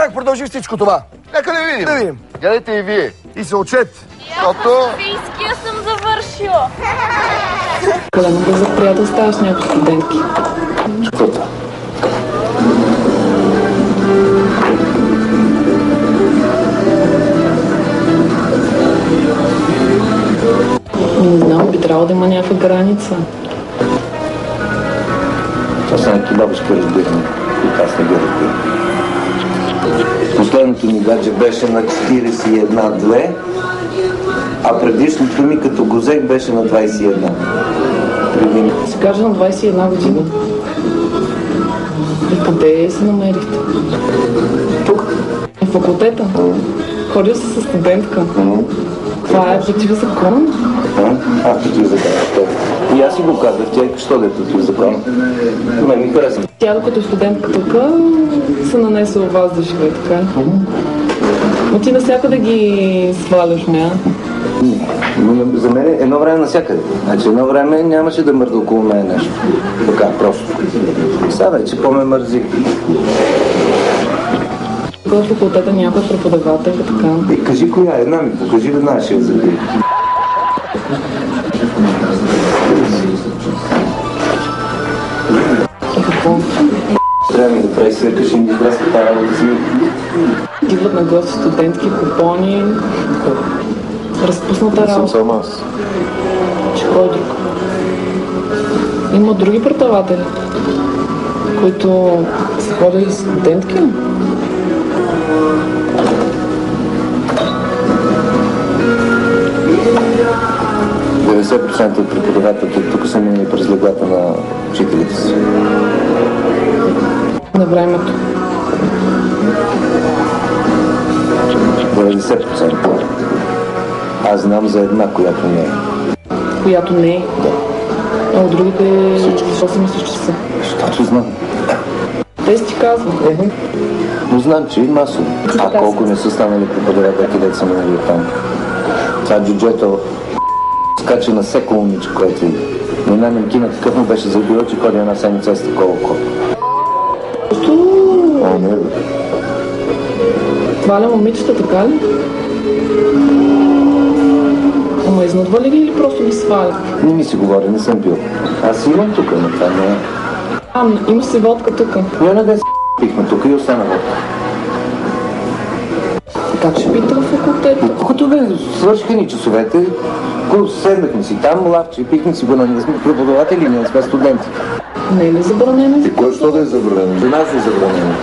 как продължи всичко това? Нека да видим. Да видим. Гледайте и вие. И се отчет. Защото... Софийския съм завършила. Къде мога за приятел ставаш някакви студентки? Чуквата. Не знам, би трябвало да има някаква граница. Това са някакви бабушки разбирани, които аз не ги разбирам. Последното ми гадже беше на 41-2, а предишното ми като го взех беше на 21. Се каже на 21 година. И къде се намерихте? Тук. В факултета? Ходил се с студентка. Това е против закон? Против закон. И аз си го казах, тя що да е против закон. Мен ми хареса. Тя докато студентка тук се нанесе у вас да живее, така? Но ти навсякъде ги сваляш, не? Не, за мен едно време навсякъде. Значи едно време нямаше да мърда около мен нещо. Така, просто. Сега вече по-ме мързи. В факултета някой преподавател, така. Кажи коя, една ми покажи веднага, ще я забия. Какво? Трябва ми да прави свирка, ще ми израска тази работа си. Идват на гости студентки, купони, разпусната работа. Не съм само аз. Че кой друг? Има други преподаватели, които са ходили с студентки. 90% от преподавателите тук са минали през леглата на учителите си. На времето. 90%. Аз знам за една, която не е. Която не е? Да. А от другите, защо си мислиш, че са? Защото знам. Те си ти казват. Но знам, че и масово. А колко не са станали преподавателки, дето са минали там. Това джуджето скача на всеко момиче, което иде. Но една немкина такъв му беше забила, че ходи една седмица с такова око. О, не бе. Това ли момичета, така ли? Ама изнудва ли ги или просто ги сваля? Не ми си говори, не съм бил. Аз имам тук, но това не е. Имаш си водка тук. Я да пихме тук и остана водка. Как ще пите в факултета? Докато бе, свършиха ни часовете, седнахме си там, лавче, пихме си го, ние сме преподаватели, ние сме студенти. Не е ли забранено? И кой що да е забранено? За нас е забранено.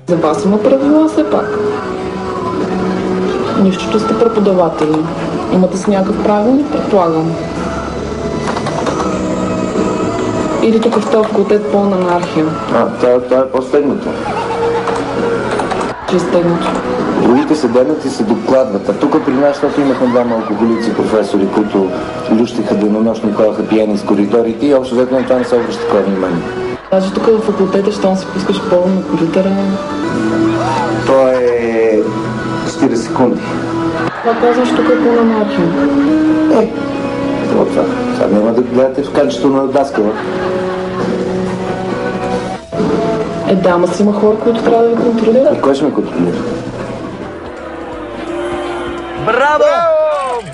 За вас има правила все пак. Нищо, че сте преподаватели. Имате си някакъв правилник, предполагам. Или тук в този факултет пълна анархия? Това е по-стегнато. Че е стегнато. Другите се дадат и се докладват. А тук при нас, защото имахме двама алкоголици професори, които лющиха денонощно и ходеха пияни с коридорите и общо взето на това не се обръща такова внимание. Даже тук в факултета, щом си пускаш пълно на коридора... То е 40 секунди. Това казваш, тук е пълна анархия. Това. Сега няма да гледате в качеството на даскала. Да, ама си има хора, които трябва да ви контролират. И кой ще ме контролира? Браво!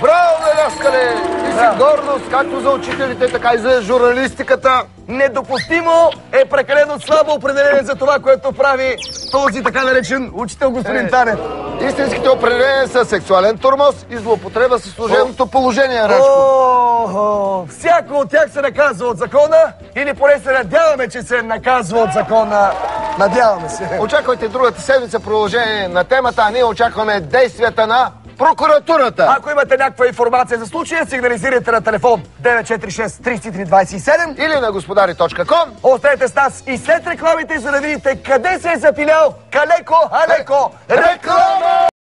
Браво, Даскале! Ти си гордост, както за учителите, така и за журналистиката. Недопустимо е прекалено слабо определение за това, което прави този така наречен учител господин Танев. Истинските определения са сексуален тормоз и злоупотреба със служебното положение, Рачко. Всяко от тях се наказва от закона или поне се надяваме, че се наказва от закона. Надяваме се. Очаквайте другата седмица продължение на темата, а ние очакваме действията на прокуратурата. Ако имате някаква информация за случая, сигнализирайте на телефон 946-3327 или на господари.com. Останете с нас и след рекламите, за да видите къде се е запилял Калеко Алеко. Реклама!